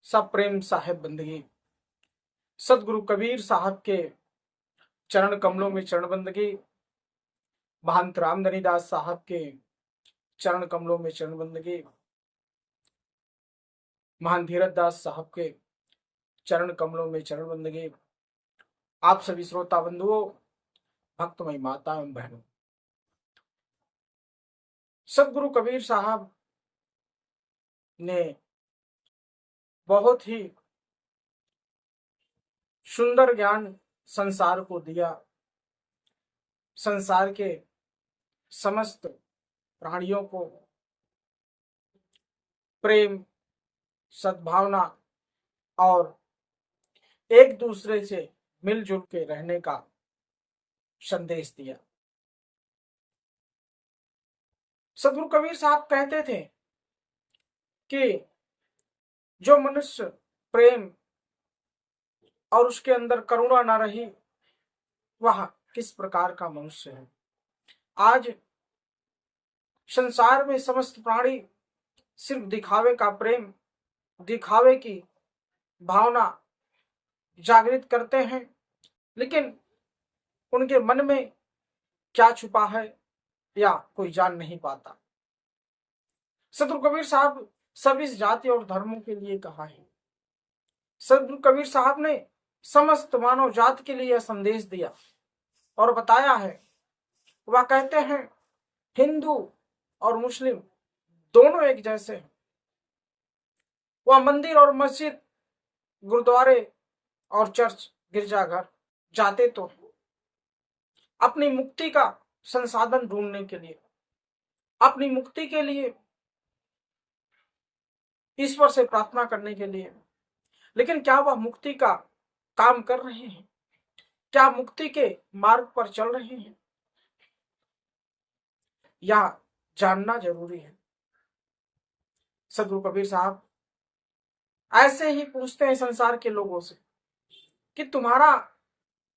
सब प्रेम साहिब बंदगी। सदगुरु कबीर साहब के चरण कमलों में चरण बंदगी। महंत रामधनी दास साहब के चरण कमलों में चरण बंदगी। महंत धीरज दास साहब के चरण कमलों में चरण बंदगी। आप सभी श्रोता बंधुओं, भक्तमयी माता एवं बहनों, सदगुरु कबीर साहब ने बहुत ही सुंदर ज्ञान संसार को दिया। संसार के समस्त प्राणियों को प्रेम, सद्भावना और एक दूसरे से मिलजुल के रहने का संदेश दिया। सदगुरु कबीर साहब कहते थे कि जो मनुष्य प्रेम और उसके अंदर करुणा न रही, वह किस प्रकार का मनुष्य है। आज संसार में समस्त प्राणी सिर्फ दिखावे का प्रेम, दिखावे की भावना जागृत करते हैं, लेकिन उनके मन में क्या छुपा है या कोई जान नहीं पाता। सदगुरु कबीर साहब सभी जाति और धर्मों के लिए कहा है। सदगुरु कबीर साहब ने समस्त मानव जाति के लिए यह संदेश दिया और बताया है। वह कहते हैं हिंदू और मुस्लिम दोनों एक जैसे हैं। वह मंदिर और मस्जिद, गुरुद्वारे और चर्च, गिरजाघर जाते तो अपनी मुक्ति का संसाधन ढूंढने के लिए, अपनी मुक्ति के लिए, ईश्वर से प्रार्थना करने के लिए, लेकिन क्या वह मुक्ति का काम कर रहे हैं? क्या मुक्ति के मार्ग पर चल रहे हैं? यह जानना जरूरी है। सदगुरु कबीर साहब ऐसे ही पूछते हैं संसार के लोगों से कि तुम्हारा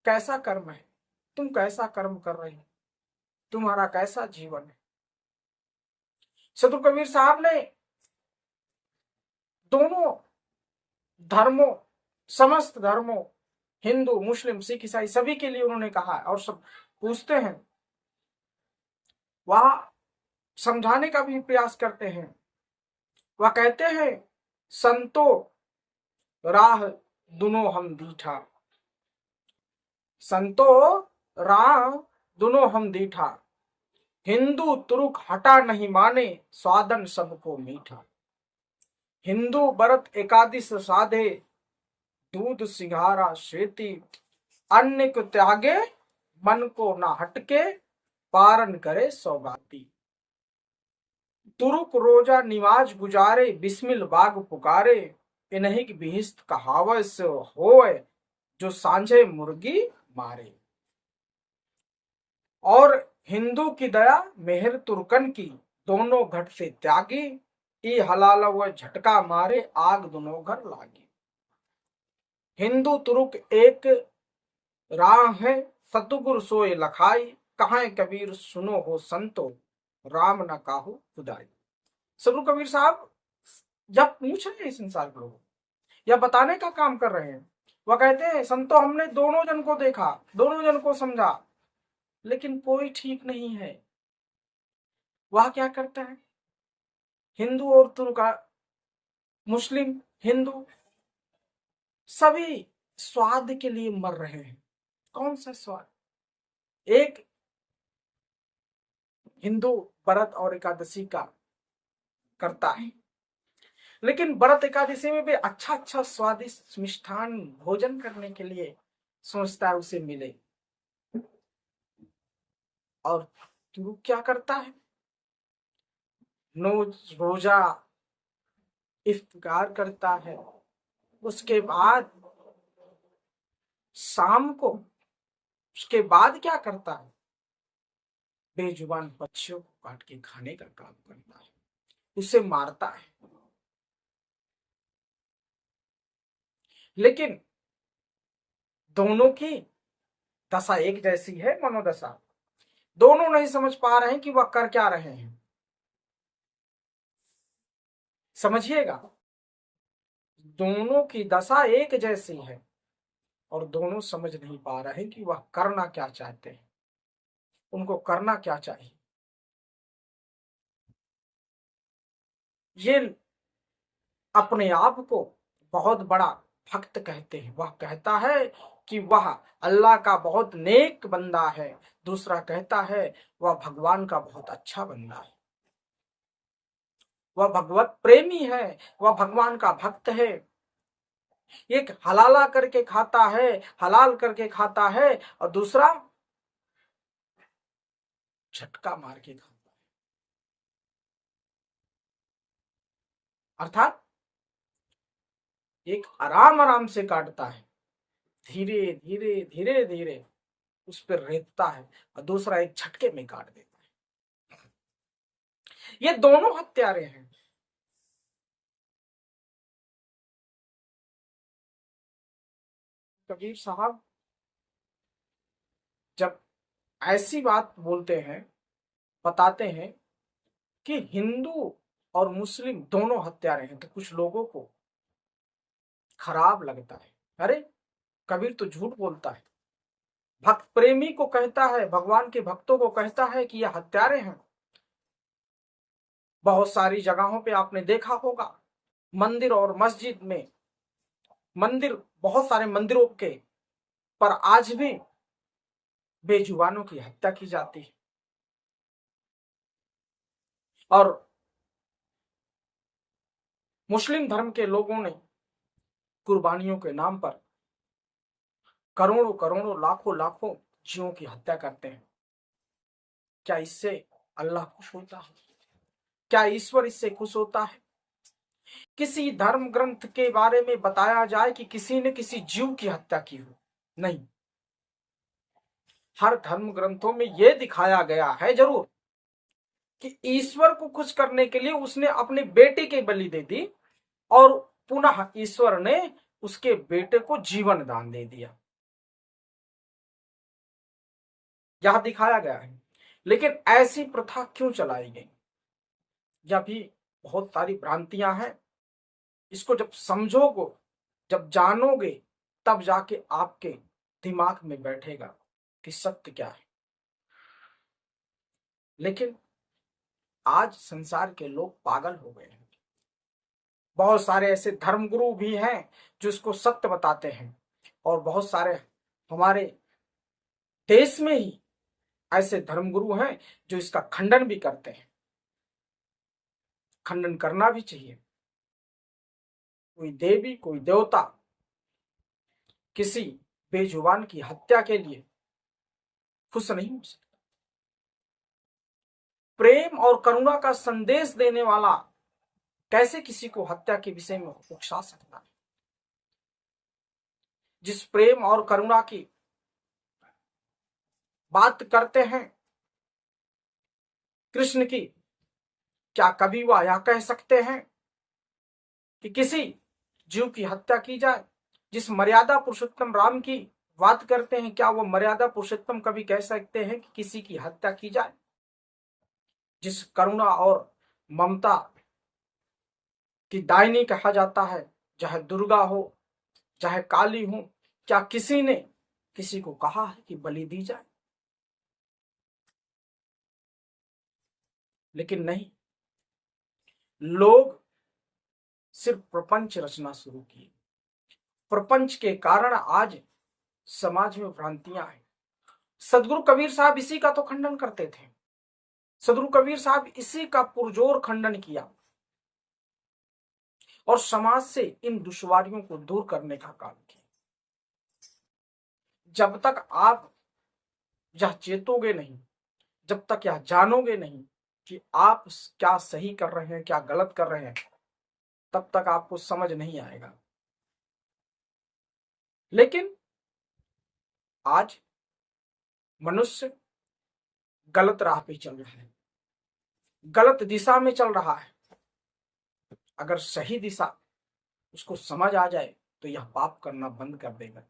कैसा कर्म है, तुम कैसा कर्म कर रहे हो, तुम्हारा कैसा जीवन है। सदगुरु कबीर साहब ने दोनों धर्मों, समस्त धर्मों, हिंदू, मुस्लिम, सिख, ईसाई सभी के लिए उन्होंने कहा है और सब पूछते हैं, वह समझाने का भी प्रयास करते हैं। वह कहते हैं संतो राह दुनो हम दीठा, संतो राह दुनो हम दीठा, हिंदू तुरुक हटा नहीं माने, स्वादन सबको मीठा। हिंदू व्रत एकादश साधे, दूध सिंघारा श्वेती, अन्न को त्यागे मन को ना हटके, पारण करे सौगाती। तुरुक रोजा निवाज गुजारे, बिस्मिल बाग पुकारे, इन्हीं की बिहिस्त कहावत होए, जो सांझे मुर्गी मारे। और हिंदू की दया मेहर तुर्कन की, दोनों घट से त्यागी, ई हलाल व झटका मारे, आग दोनों घर लागी। हिंदू तुरुक एक राह है, सतगुरु सोए लखाई, कहां कबीर सुनो हो संतो, राम न काहू खुदाई। सदगुरु कबीर साहब जब पूछ रहे हैं संसार के लोगों, या बताने का काम कर रहे हैं, वह कहते हैं संतो हमने दोनों जन को देखा, दोनों जन को समझा, लेकिन कोई ठीक नहीं है। वह क्या करता है, हिंदू और तुर्क, मुस्लिम, हिंदू सभी स्वाद के लिए मर रहे हैं। कौन सा स्वाद? एक हिंदू व्रत और एकादशी का करता है, लेकिन व्रत एकादशी में भी अच्छा अच्छा स्वादिष्ट मिष्ठान भोजन करने के लिए सोचता है उसे मिले। और तू क्या करता है, रोजा इफ्तार करता है, उसके बाद शाम को, उसके बाद क्या करता है, बेजुबान पक्षियों को काट के खाने का काम करता है, उसे मारता है। लेकिन दोनों की दशा एक जैसी है, मनोदशा। दोनों नहीं समझ पा रहे हैं कि वह कर क्या रहे हैं। समझिएगा, दोनों की दशा एक जैसी है और दोनों समझ नहीं पा रहे कि वह करना क्या चाहते हैं, उनको करना क्या चाहिए। ये अपने आप को बहुत बड़ा भक्त कहते हैं। वह कहता है कि वह अल्लाह का बहुत नेक बंदा है, दूसरा कहता है वह भगवान का बहुत अच्छा बंदा है, वह भगवत प्रेमी है, वह भगवान का भक्त है। एक हलाला करके खाता है, हलाल करके खाता है, और दूसरा झटका मार के खाता है। अर्थात एक आराम आराम से काटता है, धीरे धीरे धीरे धीरे उस पर रेतता है, और दूसरा एक झटके में काट देता है। ये दोनों हत्यारे हैं। कबीर साहब जब ऐसी बात बोलते हैं, बताते हैं कि हिंदू और मुस्लिम दोनों हत्यारे हैं, तो कुछ लोगों को खराब लगता है। अरे कबीर तो झूठ बोलता है, भक्त प्रेमी को कहता है, भगवान के भक्तों को कहता है कि यह हत्यारे हैं। बहुत सारी जगहों पे आपने देखा होगा, मंदिर और मस्जिद में, मंदिर, बहुत सारे मंदिरों के पर आज भी बेजुबानों की हत्या की जाती है। और मुस्लिम धर्म के लोगों ने कुर्बानियों के नाम पर करोड़ों करोड़ों लाखों लाखों जीवों की हत्या करते हैं। क्या इससे अल्लाह खुश होता है? क्या ईश्वर इससे खुश होता है? किसी धर्म ग्रंथ के बारे में बताया जाए कि किसी ने किसी जीव की हत्या की हो? नहीं। हर धर्म ग्रंथों में यह दिखाया गया है जरूर कि ईश्वर को खुश करने के लिए उसने अपने बेटे की बलि दे दी, और पुनः ईश्वर ने उसके बेटे को जीवन दान दे दिया, यह दिखाया गया है। लेकिन ऐसी प्रथा क्यों चलाई गई? यह भी बहुत सारी भ्रांतियां हैं। इसको जब समझोगे, जब जानोगे, तब जाके आपके दिमाग में बैठेगा कि सत्य क्या है। लेकिन आज संसार के लोग पागल हो गए हैं। बहुत सारे ऐसे धर्मगुरु भी हैं जो इसको सत्य बताते हैं, और बहुत सारे हमारे देश में ही ऐसे धर्मगुरु हैं जो इसका खंडन भी करते हैं। खंडन करना भी चाहिए। कोई देवी, कोई देवता किसी बेजुबान की हत्या के लिए खुश नहीं हो सकता। प्रेम और करुणा का संदेश देने वाला कैसे किसी को हत्या के विषय में उकसा सकता है? जिस प्रेम और करुणा की बात करते हैं कृष्ण की, क्या कभी वह यह कह सकते हैं कि किसी जीव की हत्या की जाए? जिस मर्यादा पुरुषोत्तम राम की बात करते हैं, क्या वो मर्यादा पुरुषोत्तम कभी कह सकते हैं कि किसी की हत्या की जाए? जिस करुणा और ममता की दायनी कहा जाता है, चाहे दुर्गा हो चाहे काली हो, क्या किसी ने किसी को कहा है कि बलि दी जाए? लेकिन नहीं, लोग सिर्फ प्रपंच रचना शुरू किए। प्रपंच के कारण आज समाज में भ्रांतियां हैं। सदगुरु कबीर साहब इसी का तो खंडन करते थे। सदगुरु कबीर साहब इसी का पुरजोर खंडन किया और समाज से इन दुश्वारियों को दूर करने का काम किया। जब तक आप यह चेतोगे नहीं, जब तक यह जानोगे नहीं कि आप क्या सही कर रहे हैं, क्या गलत कर रहे हैं, तब तक आपको समझ नहीं आएगा। लेकिन आज मनुष्य गलत राह पे चल रहा है, गलत दिशा में चल रहा है। अगर सही दिशा उसको समझ आ जाए तो यह पाप करना बंद कर देगा।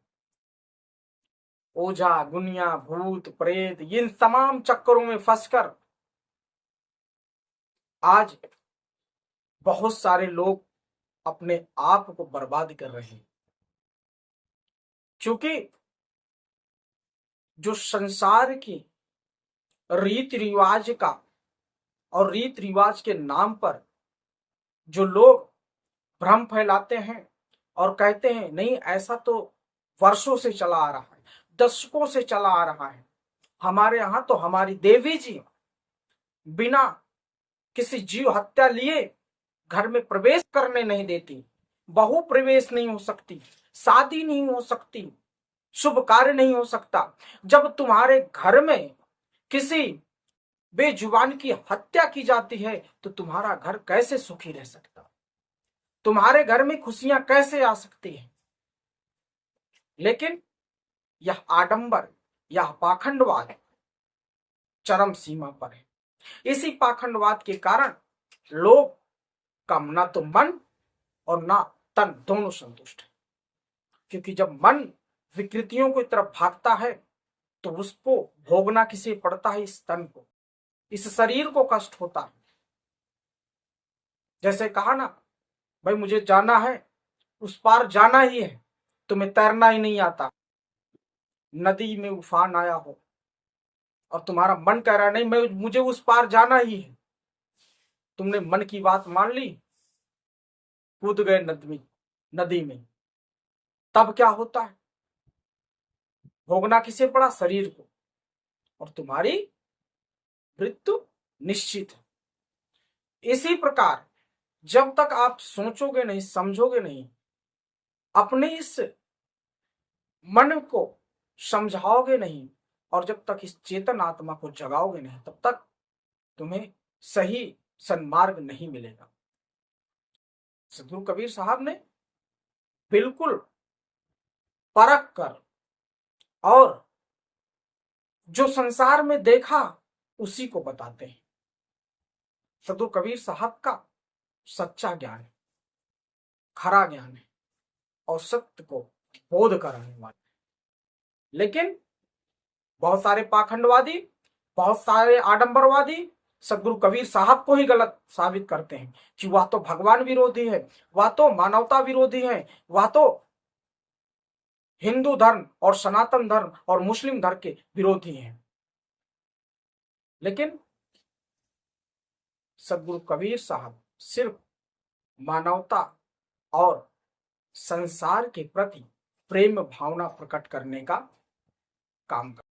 ओझा, गुनिया, भूत प्रेत, इन तमाम चक्करों में फंसकर आज बहुत सारे लोग अपने आप को बर्बाद कर रहे हैं। क्योंकि जो संसार की रीति रिवाज का और रीति रिवाज के नाम पर जो लोग भ्रम फैलाते हैं और कहते हैं नहीं ऐसा तो वर्षों से चला आ रहा है, दशकों से चला आ रहा है, हमारे यहां तो हमारी देवी जी बिना किसी जीव हत्या लिए घर में प्रवेश करने नहीं देती, बहु प्रवेश नहीं हो सकती, शादी नहीं हो सकती, शुभ कार्य नहीं हो सकता। जब तुम्हारे घर में किसी बेजुबान की हत्या की जाती है तो तुम्हारा घर कैसे सुखी रह सकता, तुम्हारे घर में खुशियां कैसे आ सकती हैं। लेकिन यह आडंबर, यह पाखंडवाद चरम सीमा पर है। इसी पाखंडवाद के कारण लोग का ना तो मन और ना तन दोनों संतुष्ट है। क्योंकि जब मन विकृतियों की तरफ भागता है तो उसको भोगना किसे पड़ता है, इस तन को, इस शरीर को कष्ट होता है। जैसे कहा ना, भाई मुझे जाना है, उस पार जाना ही है, तुम्हें तैरना ही नहीं आता, नदी में उफान आया हो और तुम्हारा मन कह रहा है नहीं मुझे उस पार जाना ही है, तुमने मन की बात मान ली, कूद गए नदी में, तब क्या होता है, भोगना किसे पड़ा, शरीर को, और तुम्हारी मृत्यु निश्चित है। इसी प्रकार जब तक आप सोचोगे नहीं, समझोगे नहीं, अपने इस मन को समझाओगे नहीं, और जब तक इस चेतन आत्मा को जगाओगे नहीं, तब तक तुम्हें सही सन्मार्ग नहीं मिलेगा। सदगुरु कबीर साहब ने बिल्कुल परख कर और जो संसार में देखा उसी को बताते हैं। सदगुरु कबीर साहब का सच्चा ज्ञान है, खरा ज्ञान है और सत्य को बोध कराने वाला है। लेकिन बहुत सारे पाखंडवादी, बहुत सारे आडंबरवादी सदगुरु कबीर साहब को ही गलत साबित करते हैं कि वह तो भगवान विरोधी है, वह तो मानवता विरोधी है, वह तो हिंदू धर्म और सनातन धर्म और मुस्लिम धर्म के विरोधी हैं। लेकिन सदगुरु कबीर साहब सिर्फ मानवता और संसार के प्रति प्रेम भावना प्रकट करने का काम करते हैं।